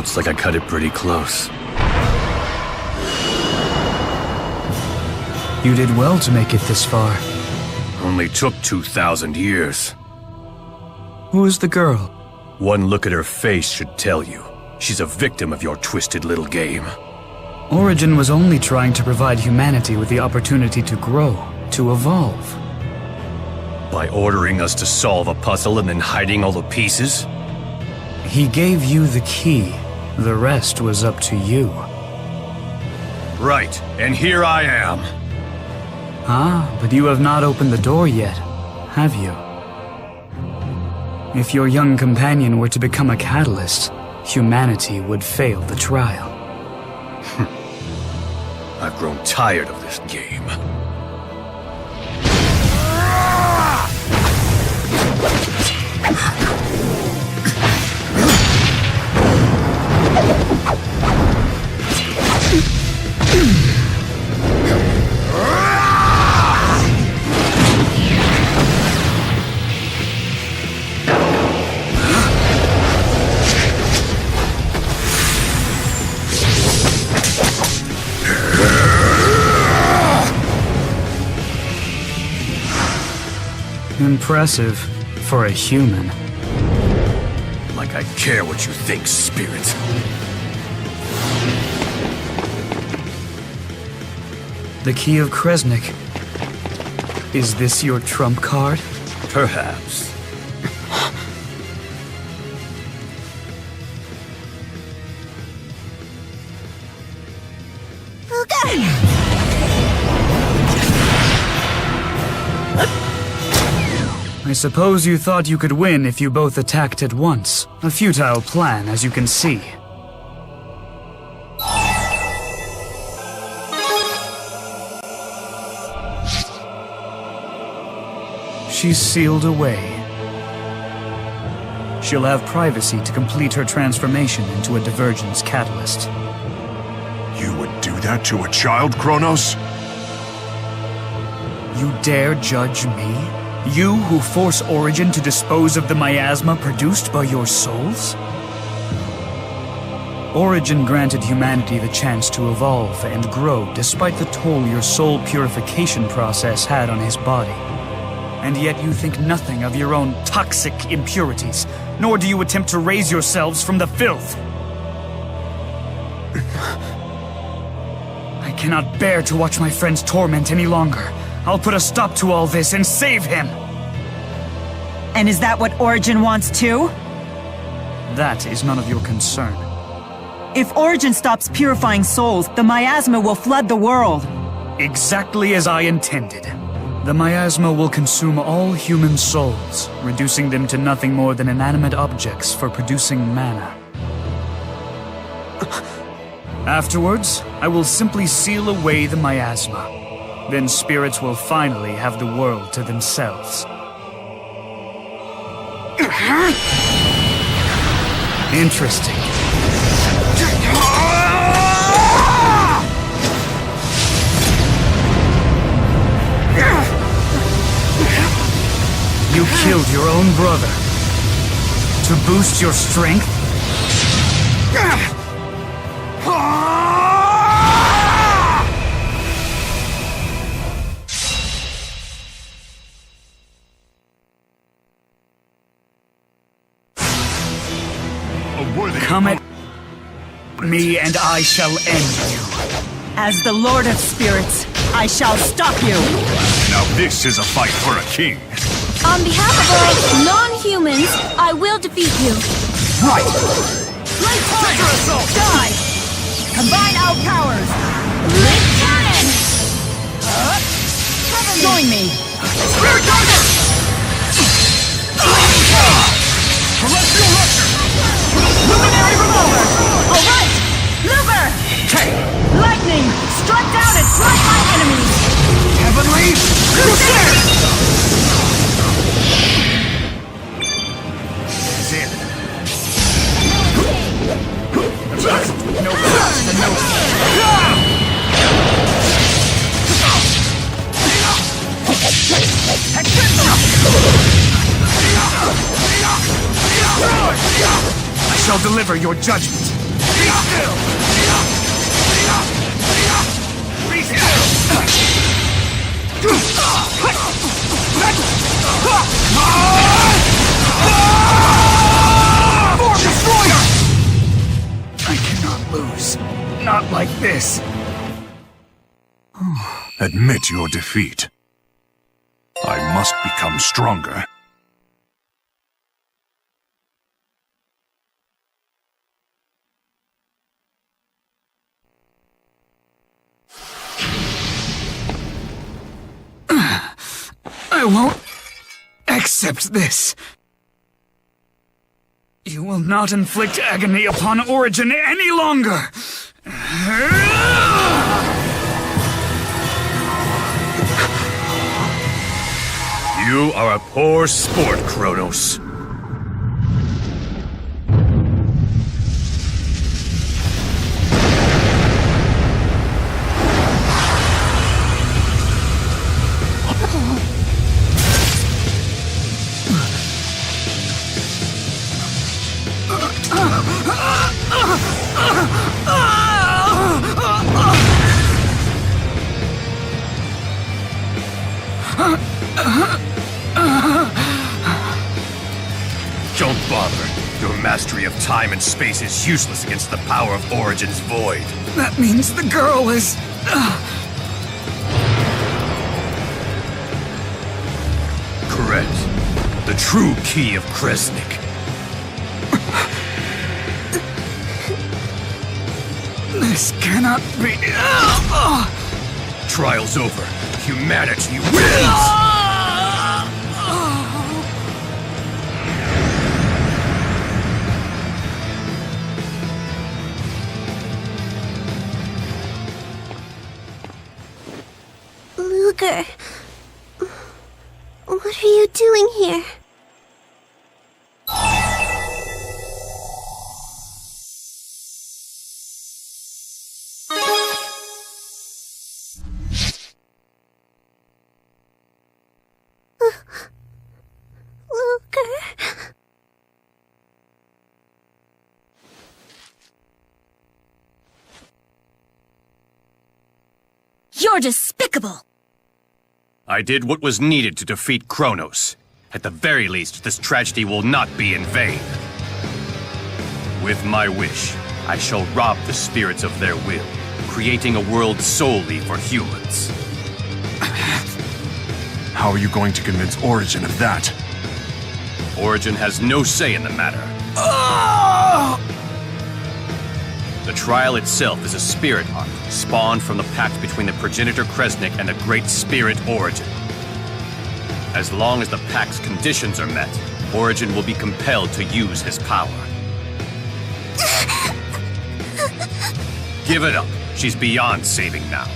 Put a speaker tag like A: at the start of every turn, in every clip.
A: Looks like I cut it pretty close.
B: You did well to make it this far.
A: Only took 2,000 years.
B: Who is the girl?
A: One look at her face should tell you. She's a victim of your twisted little game.
B: Origin was only trying to provide humanity with the opportunity to grow, to evolve.
A: By ordering us to solve a puzzle and then hiding all the pieces?
B: He gave you the key. The rest was up to you.
A: Right, and here I am.
B: Ah, but you have not opened the door yet, have you? If your young companion were to become a catalyst, humanity would fail the trial.
A: I've grown tired of this game.
B: Impressive for a human.
A: Like I care what you think, spirit.
B: The key of Kresnik. Is this your trump card?
A: Perhaps.
B: I suppose you thought you could win if you both attacked at once. A futile plan, as you can see. She's sealed away. She'll have privacy to complete her transformation into a divergence catalyst.
C: You would do that to a child, Kronos?
B: You dare judge me? You who force Origin to dispose of the miasma produced by your souls? Origin granted humanity the chance to evolve and grow despite the toll your soul purification process had on his body. And yet you think nothing of your own toxic impurities, nor do you attempt to raise yourselves from the filth. I cannot bear to watch my friend's torment any longer. I'll put a stop to all this and save him!
D: And is that what Origin wants too?
B: That is none of your concern.
D: If Origin stops purifying souls, the miasma will flood the world.
B: Exactly as I intended. The miasma will consume all human souls, reducing them to nothing more than inanimate objects for producing mana. Afterwards, I will simply seal away the miasma. Then spirits will finally have the world to themselves. Interesting. You killed your own brother. To boost your strength? Come at me and I shall end you.
D: As the Lord of Spirits, I shall stop you!
C: Now this is a fight for a king.
E: On behalf of all non-humans, I will defeat you.
C: Right!
D: Great Tiger Assault! Die! Combine our powers!
E: Lift cannon!
D: Join me!
C: Spirit Tiger! Celestial Rupture!
D: Luminary Revolver! Alright! Luger! Lightning! Strike down and strike my enemies!
C: Heavenly Luger!
B: Zin. No rest and no I shall deliver your judgment. I cannot lose. Not like this.
C: Admit your defeat. I must become stronger.
B: I won't accept this. You will not inflict agony upon Origin any longer.
A: You are a poor sport, Kronos. Don't bother. Your mastery of time and space is useless against the power of Origin's void.
B: That means the girl is...
A: Correct. The true key of Kresnik.
B: This cannot be...
A: Trial's over. Humanity wins!
E: Luger, what are you doing here? Luger. You're despicable!
A: I did what was needed to defeat Kronos. At the very least, this tragedy will not be in vain. With my wish, I shall rob the spirits of their will, creating a world solely for humans.
C: How are you going to convince Origin of that?
A: Origin has no say in the matter. The trial itself is a spirit arc, spawned from the pact between the progenitor Kresnik and the great spirit Origin. As long as the pact's conditions are met, Origin will be compelled to use his power. Give it up. She's beyond saving now.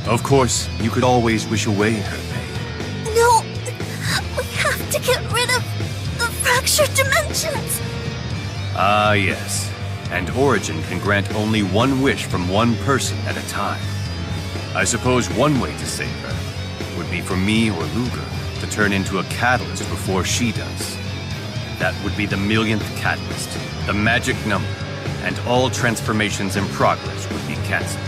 A: Of course, you could always wish away her pain.
E: No! We have to get rid of the fractured dimensions!
A: Ah, yes. And Origin can grant only one wish from one person at a time. I suppose one way to save her would be for me or Luger to turn into a catalyst before she does. That would be the millionth catalyst, the magic number, and all transformations in progress would be cancelled.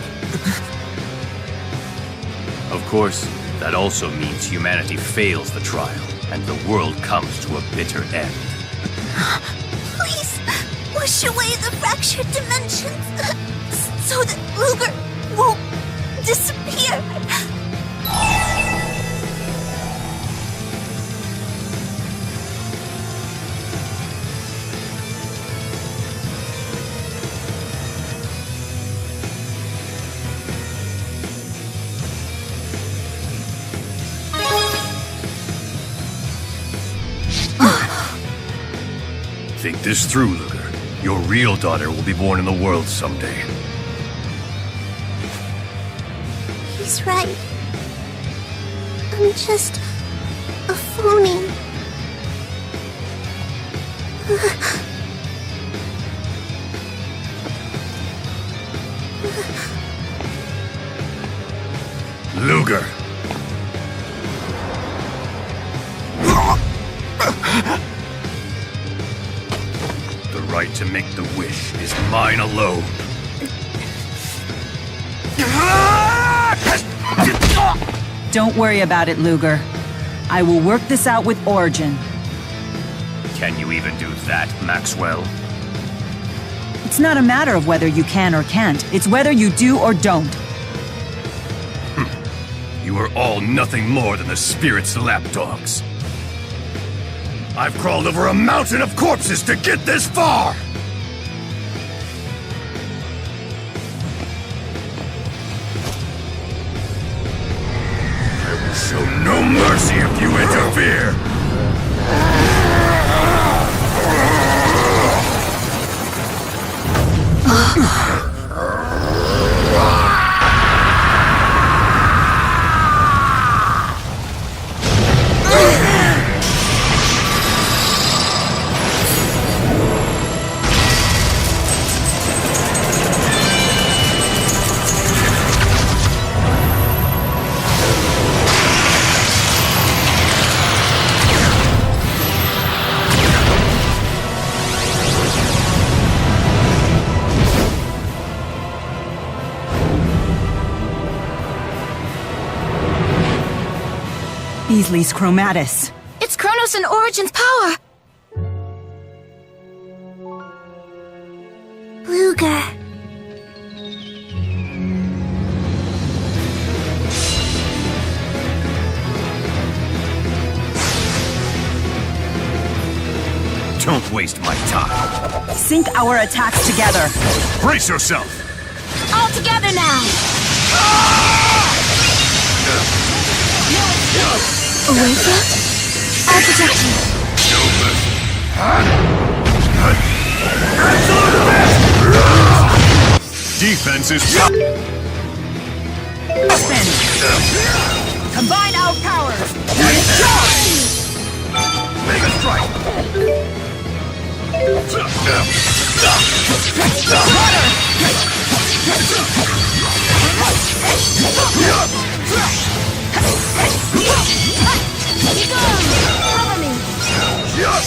A: Of course, that also means humanity fails the trial, and the world comes to a bitter end.
E: Please, wash away the fractured dimensions, so that Luger won't disappear.
A: Think this through, Luger. Your real daughter will be born in the world someday.
E: He's right. I'm just a phony.
A: Luger! The right to make the wish is mine alone.
D: Don't worry about it, Luger. I will work this out with Origin.
A: Can you even do that, Maxwell?
D: It's not a matter of whether you can or can't. It's whether you do or don't.
A: You are all nothing more than the spirit's lapdogs. I've crawled over a mountain of corpses to get this far! I will show no mercy if you interfere!
D: Beasley's Chromatus.
E: It's Kronos and Origin's power! Luger.
A: Don't waste my time.
D: Sync our attacks together.
A: Brace yourself!
E: All together now! Oasis? I'll protect you.
A: Defense is...
D: Spin! Combine our powers!
A: Mega strike!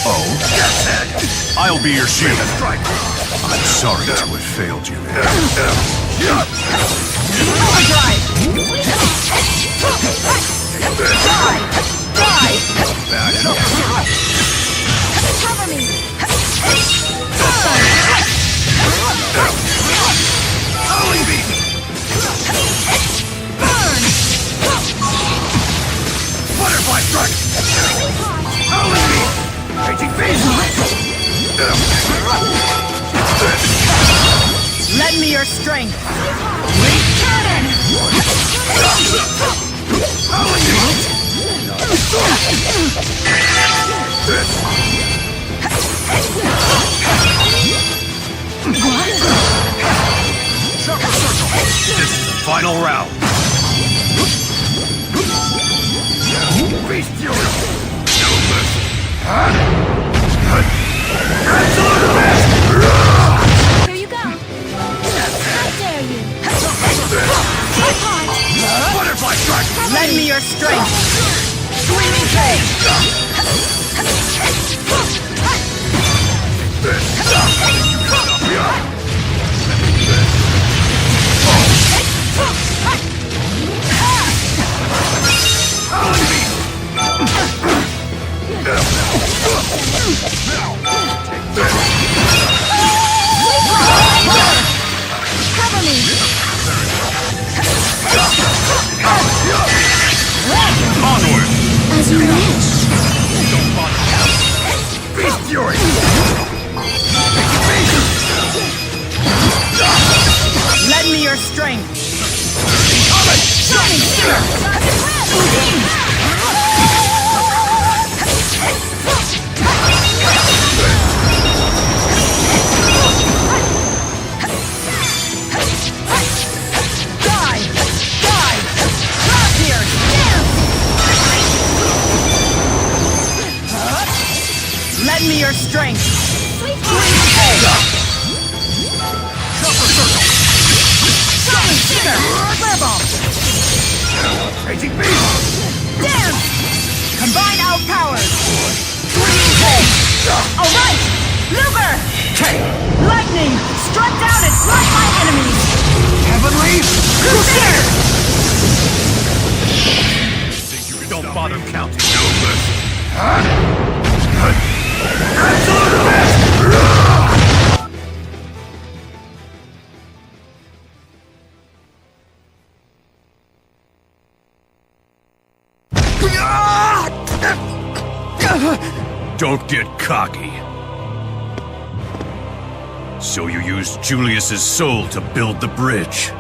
C: Oh,
A: I'll be your shield.
C: I'm sorry to have failed you there.
D: Overdrive! Die!
A: Bad enough.
E: Cover me!
A: Howling beam!
E: Burn!
A: Butterfly strike! Howling beam! Raging beam!
D: Lend me your strength!
E: Cannon!
A: Howling beam! Chakra circle! This is the final round! Beast Fury! No mercy! Absolute Abyss!
E: Here you go! How dare you!
A: Butterfly strike!
D: Lend me your strength! Screaming Cage!
E: Cover me!
A: Onward!
E: As you wish.
A: Beast Fury!
D: Lend me your strength!
E: Shining Stinger!
D: Die! Die! Drop here! Lend me your strength! Shining Stinger! Fireball!
A: Raging beam!
D: Dance! Combine our powers! Alright! Luger! Lightning! Strike down and strike my enemies!
C: Heavenly
D: Crusader!
A: Don't bother counting. Don't get cocky. So you used Julius's soul to build the bridge.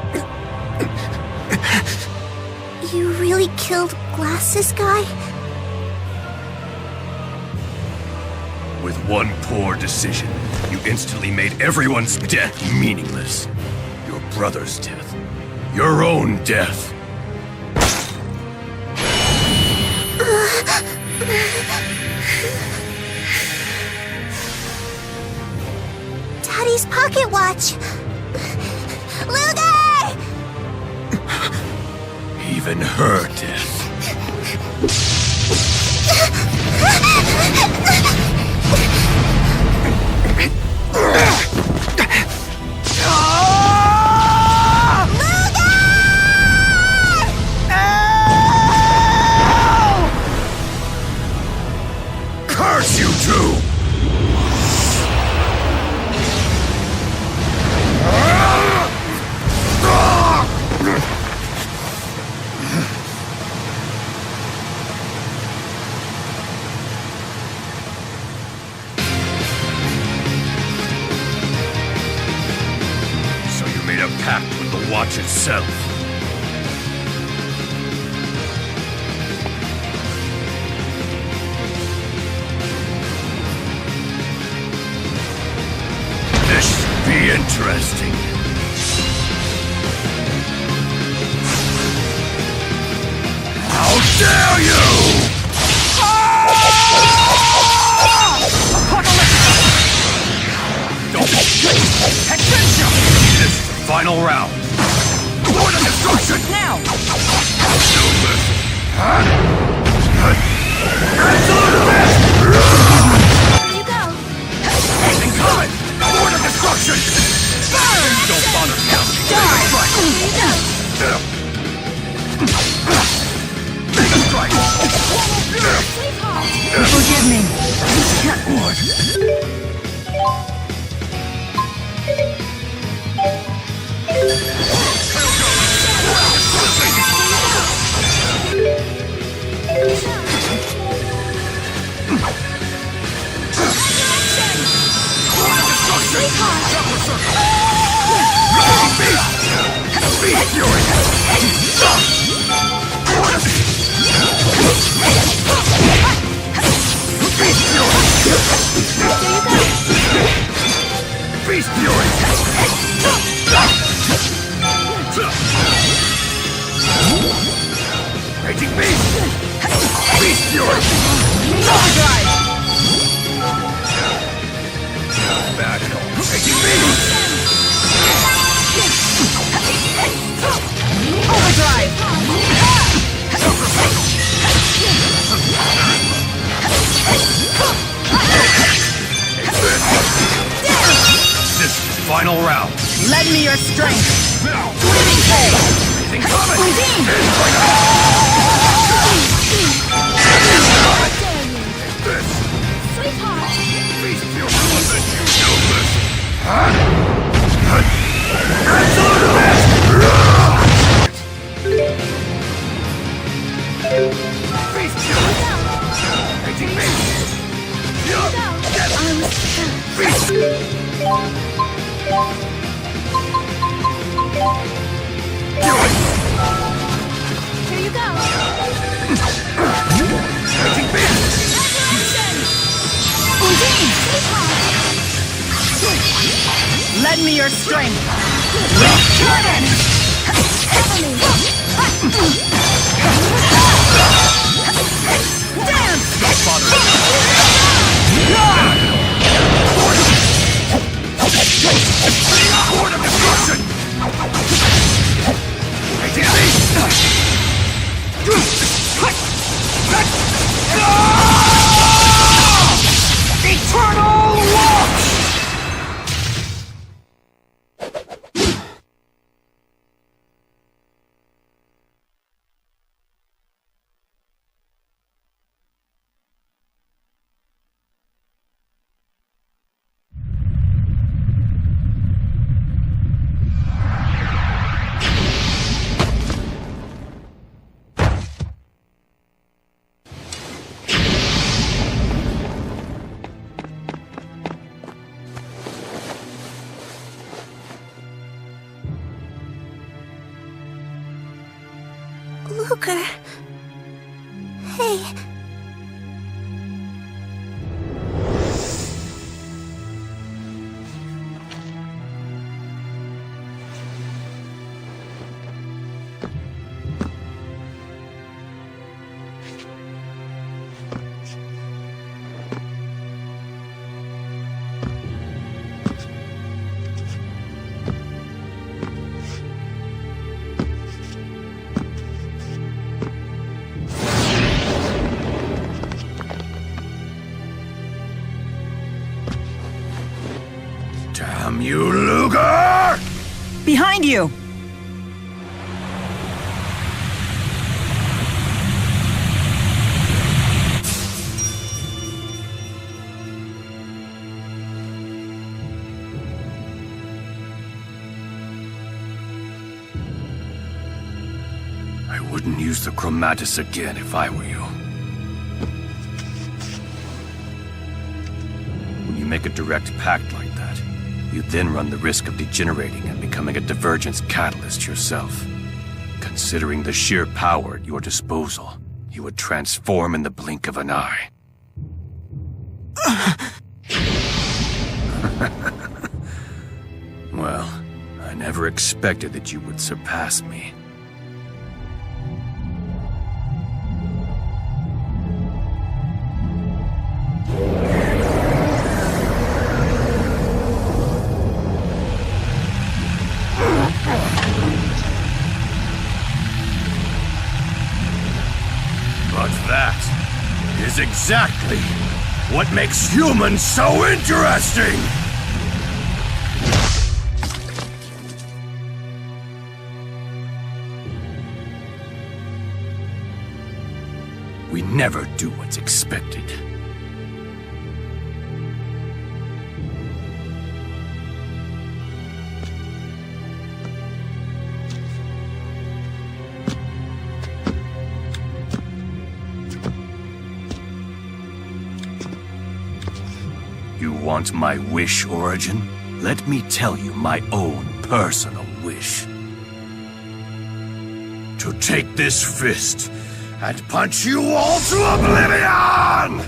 E: You really killed Glasses Guy?
A: With one poor decision, you instantly made everyone's death meaningless. Your brother's death. Your own death.
E: Daddy's pocket watch! Luger!
A: Even her death. Curse you two! So you made a pact with the watch itself. This should be interesting. How dare you! Don't Extension! This is the final round. Lord of Destruction!
D: Now!
E: There you go.
A: In common! Lord of Destruction!
D: Burn!
A: Don't bother counting.
D: Die!
A: Mega strike!
D: Forgive me.
A: Beast Fury! Raging Beast! Beast Fury!
D: Overdrive!
A: Bad at all. Raging Beast!
D: Overdrive!
A: This is the final round.
D: Lend me your strength!
A: Now!
D: Living Clay!
A: Anything coming!
D: Undine!
A: This!
E: Sweetheart!
A: Beast Fury will avenge you, useless! Absolute best! Beast Fury! Raging Beast! Beast! Fury!
E: Here you go!
A: Raging Beast!
D: Undine! Lend me your strength! With cannon! Dance!
A: Don't bother! Lord of Destruction! Raging Beast! Eternal Watch!
E: Luger. Hey.
C: Damn you, Luger!
D: Behind you!
A: I wouldn't use the chromatus again if I were you. When you make a direct pact like that, you then run the risk of degenerating and becoming a divergence catalyst yourself. Considering the sheer power at your disposal, you would transform in the blink of an eye. Well, I never expected that you would surpass me. But that is exactly what makes humans so interesting! We never do what's expected. You want my wish, Origin? Let me tell you my own personal wish. To take this fist and punch you all to oblivion!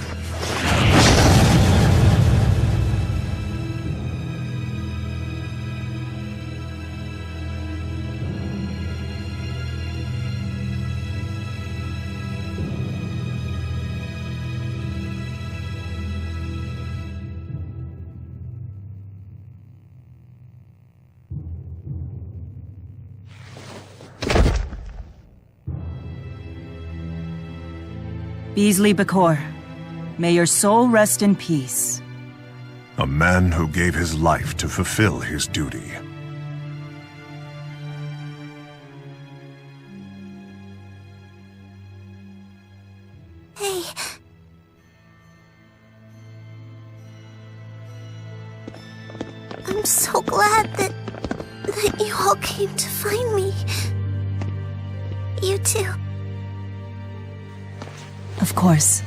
D: Beasley Bakor, may your soul rest in peace.
C: A man who gave his life to fulfill his duty.
E: Hey. I'm so glad that you all came to find me. You too.
D: Of course.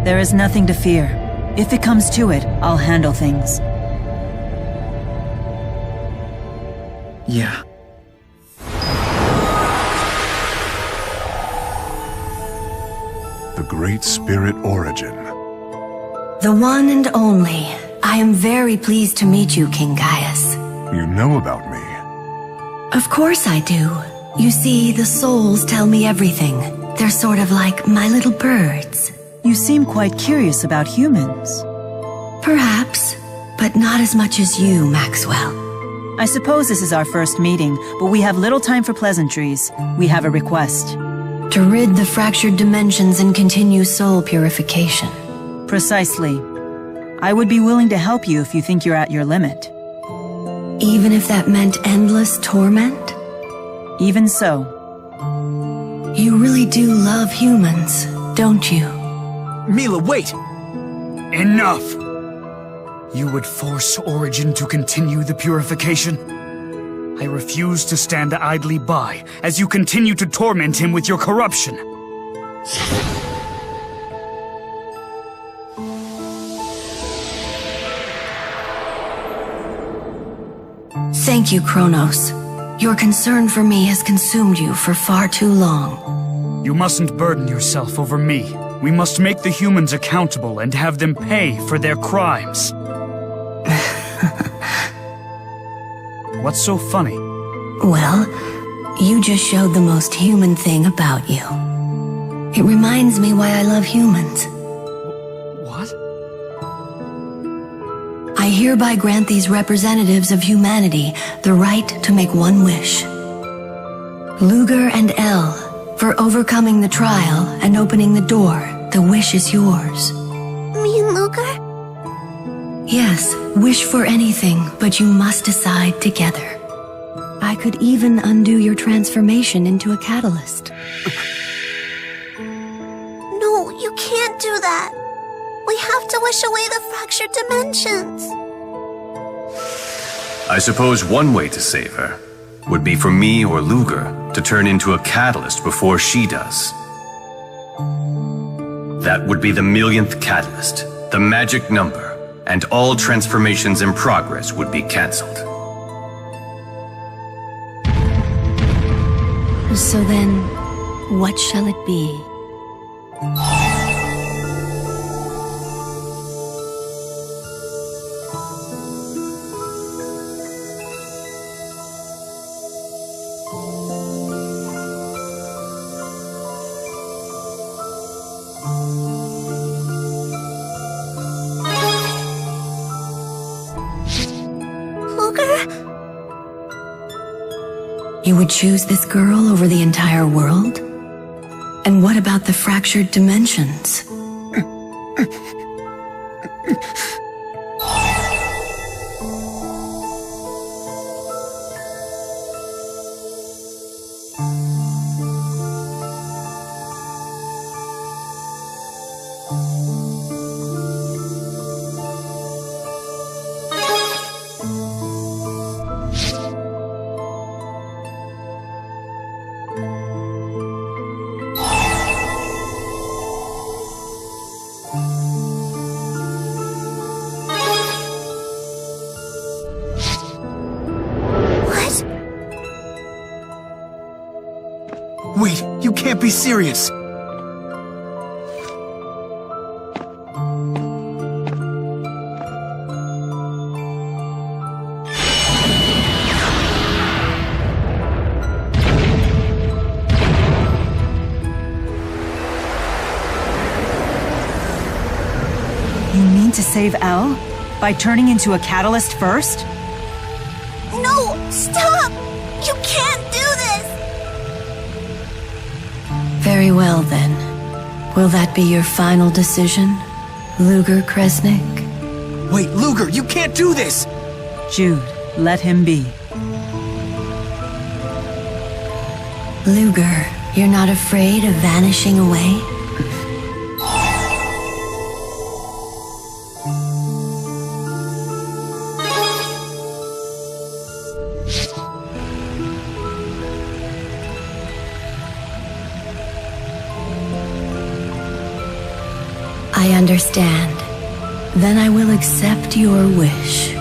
D: There is nothing to fear. If it comes to it, I'll handle things.
F: Yeah.
C: The Great Spirit Origin.
G: The one and only. I am very pleased to meet you, King Gaius.
C: You know about me.
G: Of course I do. You see, the souls tell me everything. They're sort of like my little birds.
D: You seem quite curious about humans.
G: Perhaps, but not as much as you, Maxwell.
D: I suppose this is our first meeting, but we have little time for pleasantries. We have a request.
G: To rid the fractured dimensions and continue soul purification.
D: Precisely. I would be willing to help you if you think you're at your limit.
G: Even if that meant endless torment?
D: Even so.
G: You really do love humans, don't you?
F: Mila, wait!
B: Enough! You would force Origin to continue the purification? I refuse to stand idly by as you continue to torment him with your corruption.
G: Thank you, Kronos. Your concern for me has consumed you for far too long.
B: You mustn't burden yourself over me. We must make the humans accountable and have them pay for their crimes. What's so funny?
G: Well, you just showed the most human thing about you. It reminds me why I love humans.
B: What?
G: I hereby grant these representatives of humanity the right to make one wish. Luger and Elle, for overcoming the trial and opening the door, the wish is yours.
E: Me and Luger?
G: Yes, wish for anything, but you must decide together. I could even undo your transformation into a catalyst.
E: No, you can't do that. We have to wish away the fractured dimensions.
A: I suppose one way to save her would be for me or Luger to turn into a catalyst before she does. That would be the millionth catalyst, the magic number, and all transformations in progress would be cancelled.
G: So then, what shall it be? You would choose this girl over the entire world? And what about the fractured dimensions?
F: Wait, you can't be serious!
D: You mean to save Elle? By turning into a catalyst first?
E: No, stop! You can't do this!
G: Very well then. Will that be your final decision, Luger Kresnik?
F: Wait, Luger, you can't do this!
D: Jude, let him be.
G: Luger, you're not afraid of vanishing away? I understand. Then I will accept your wish.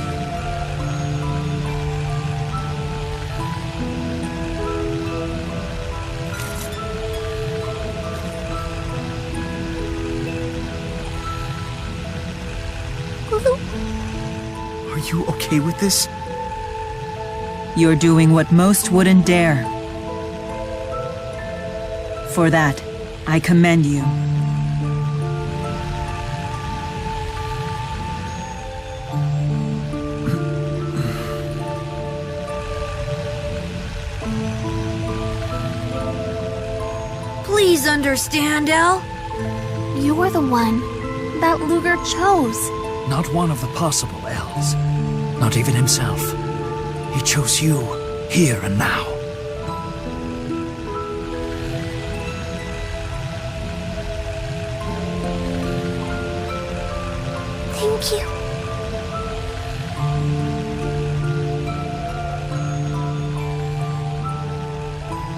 F: Are you okay with this?
D: You're doing what most wouldn't dare. For that, I commend you.
E: Please understand, El. You're the one that Luger chose.
B: Not one of the possible elves. Not even himself. He chose you, here and now.
E: Thank you.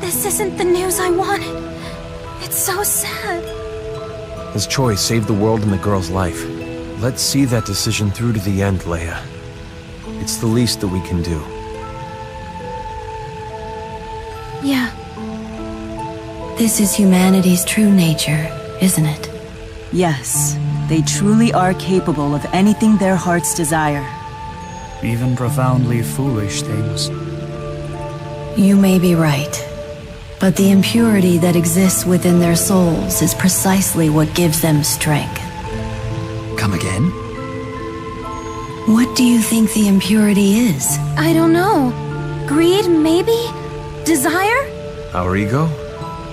E: This isn't the news I wanted. It's so sad.
H: His choice saved the world and the girl's life. Let's see that decision through to the end, Leia. It's the least that we can do.
E: Yeah.
G: This is humanity's true nature, isn't it?
D: Yes, they truly are capable of anything their hearts desire.
B: Even profoundly foolish things.
G: You may be right. But the impurity that exists within their souls is precisely what gives them strength.
B: Come again?
G: What do you think the impurity is?
E: I don't know. Greed, maybe? Desire?
H: Our ego?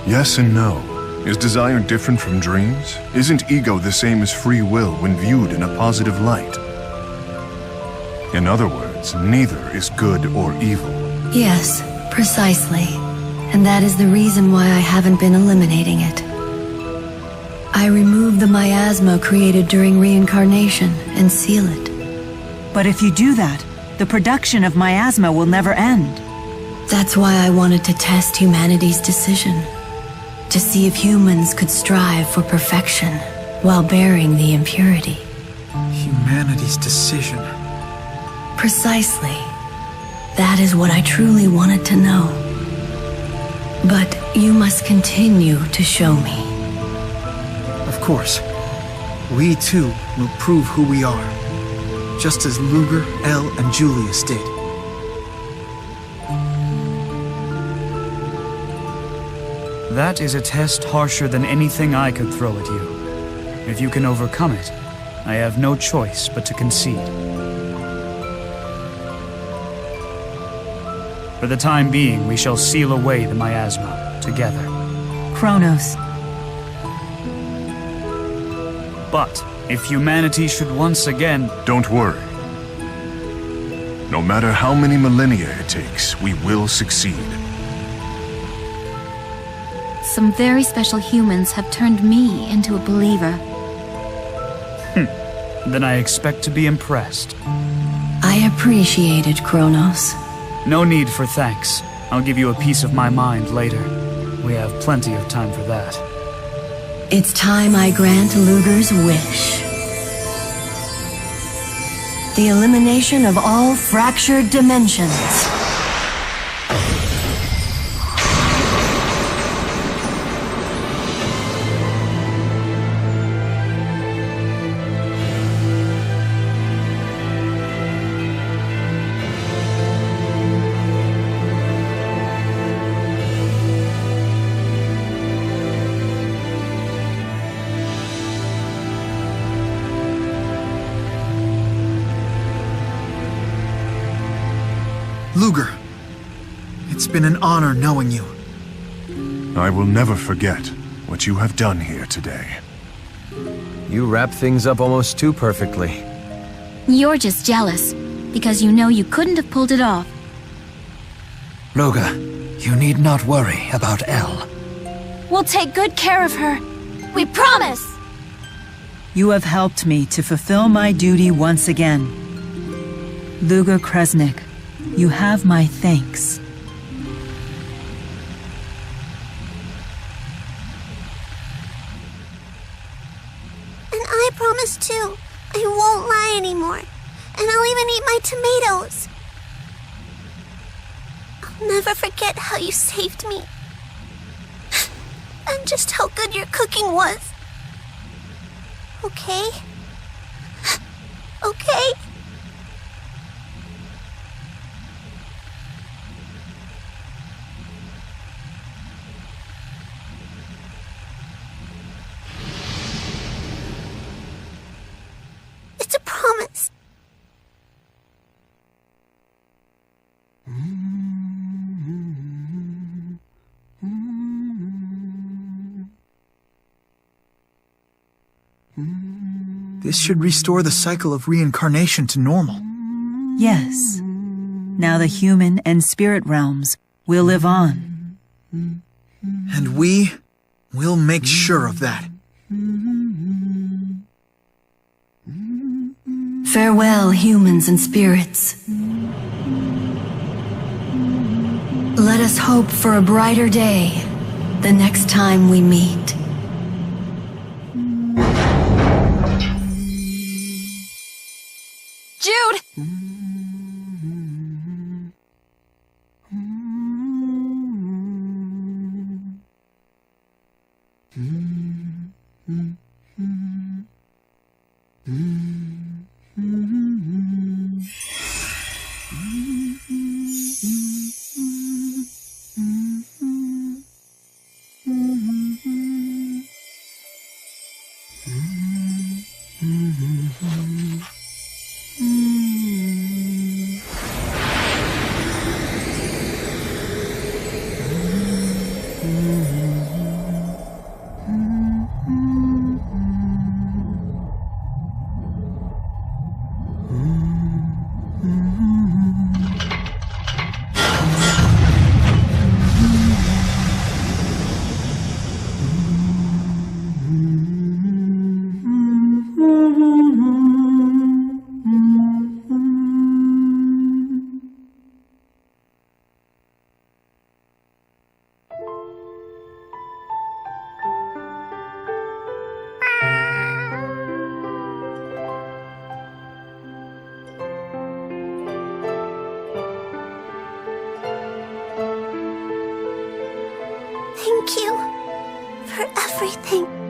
C: Yes and no. Is desire different from dreams? Isn't ego the same as free will when viewed in a positive light? In other words, neither is good or evil.
G: Yes, precisely. And that is the reason why I haven't been eliminating it. I remove the miasma created during reincarnation and seal it.
D: But if you do that, the production of miasma will never end.
G: That's why I wanted to test humanity's decision. To see if humans could strive for perfection while bearing the impurity.
F: Humanity's decision.
G: Precisely. That is what I truly wanted to know. But you must continue to show me.
F: Of course. We too will prove who we are. Just as Luger, El, and Julius did.
B: That is a test harsher than anything I could throw at you. If you can overcome it, I have no choice but to concede. For the time being, we shall seal away the miasma together.
D: Kronos.
B: But if humanity should once again...
C: Don't worry. No matter how many millennia it takes, we will succeed.
E: Some very special humans have turned me into a believer.
B: Then I expect to be impressed.
G: I appreciate it, Kronos.
B: No need for thanks. I'll give you a piece of my mind later. We have plenty of time for that.
G: It's time I grant Luger's wish. The elimination of all fractured dimensions.
F: Luger, it's been an honor knowing you.
C: I will never forget what you have done here today.
H: You wrap things up almost too perfectly.
E: You're just jealous, because you know you couldn't have pulled it off.
B: Luger, you need not worry about El.
E: We'll take good care of her. We promise!
D: You have helped me to fulfill my duty once again. Luger Kresnik, you have my thanks.
E: And I promise too, I won't lie anymore. And I'll even eat my tomatoes. I'll never forget how you saved me. And just how good your cooking was. Okay? Okay? It's a promise.
F: This should restore the cycle of reincarnation to normal.
D: Yes. Now the human and spirit realms will live on.
F: And we'll make sure of that.
G: Farewell, humans and spirits. Let us hope for a brighter day the next time we meet.
E: Jude! Thank you for everything.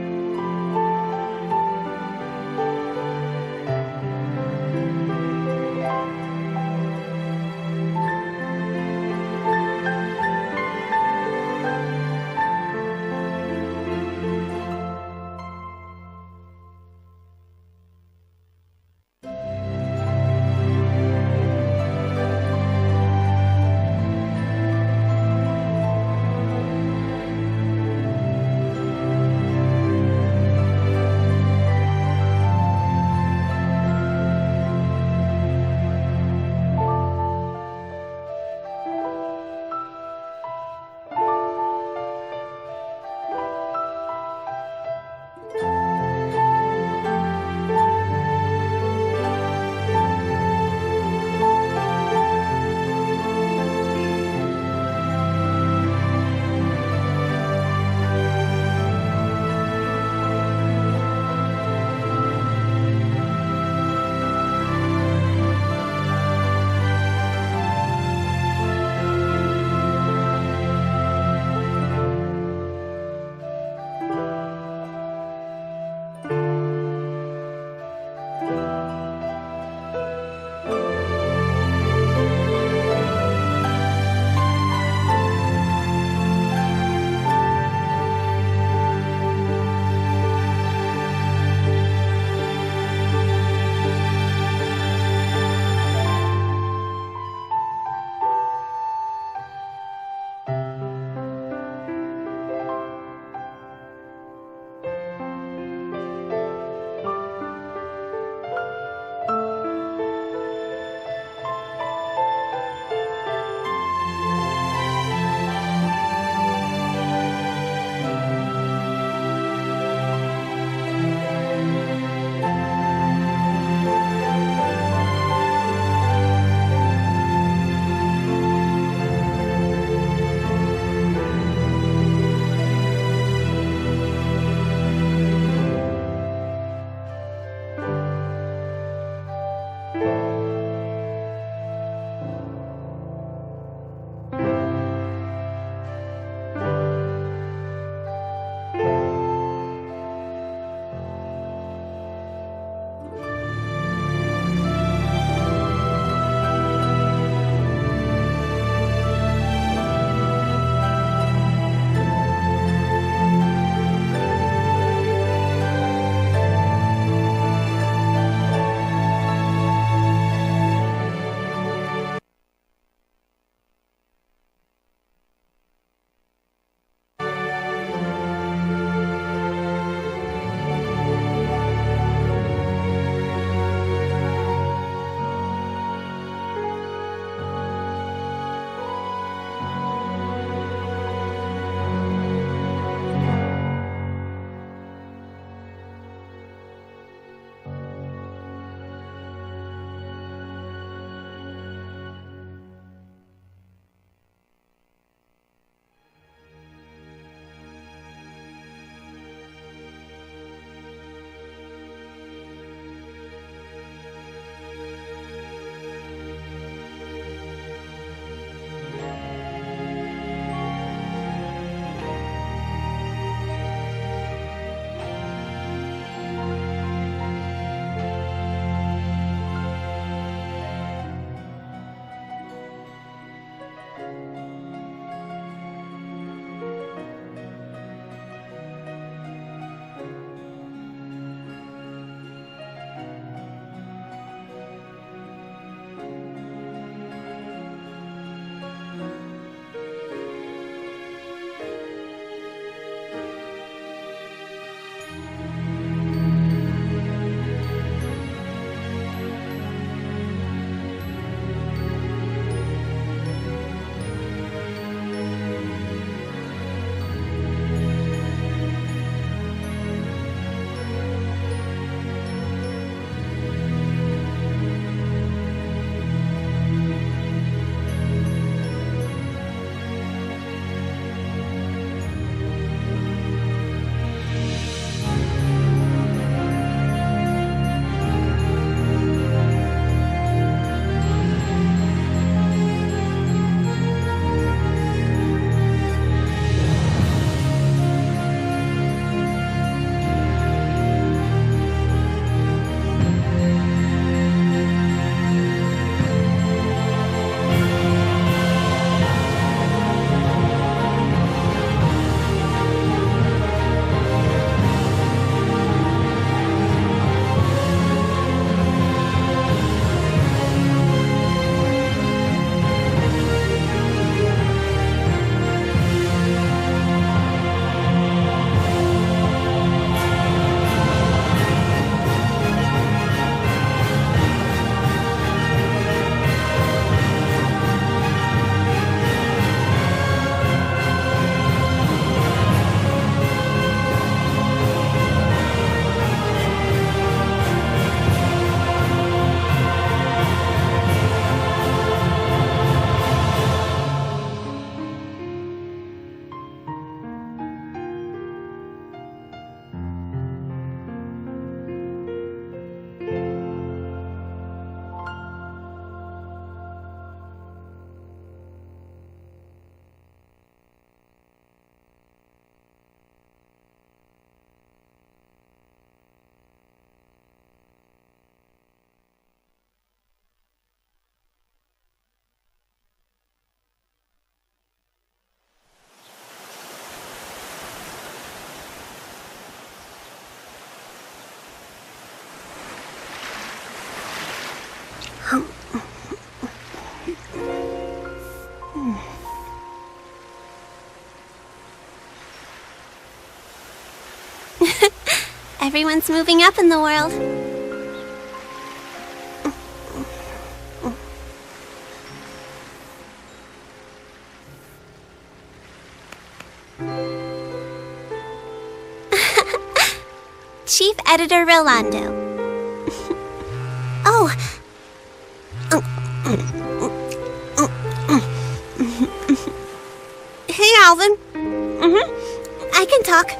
E: Everyone's moving up in the world. Chief Editor Rolando. Oh. Hey, Alvin. I can talk.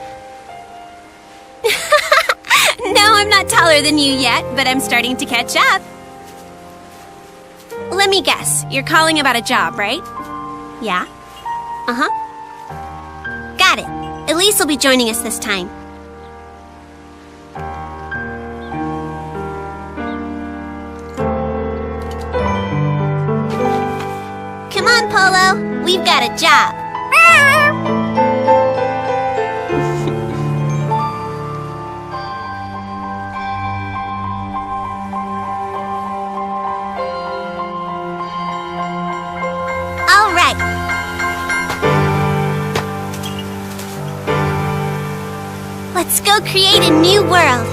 E: No, I'm not taller than you yet, but I'm starting to catch up. Let me guess, you're calling about a job, right? Yeah? Uh-huh. Got it. Elise will be joining us this time. Come on, Polo. We've got a job. All right. Let's go create a new world.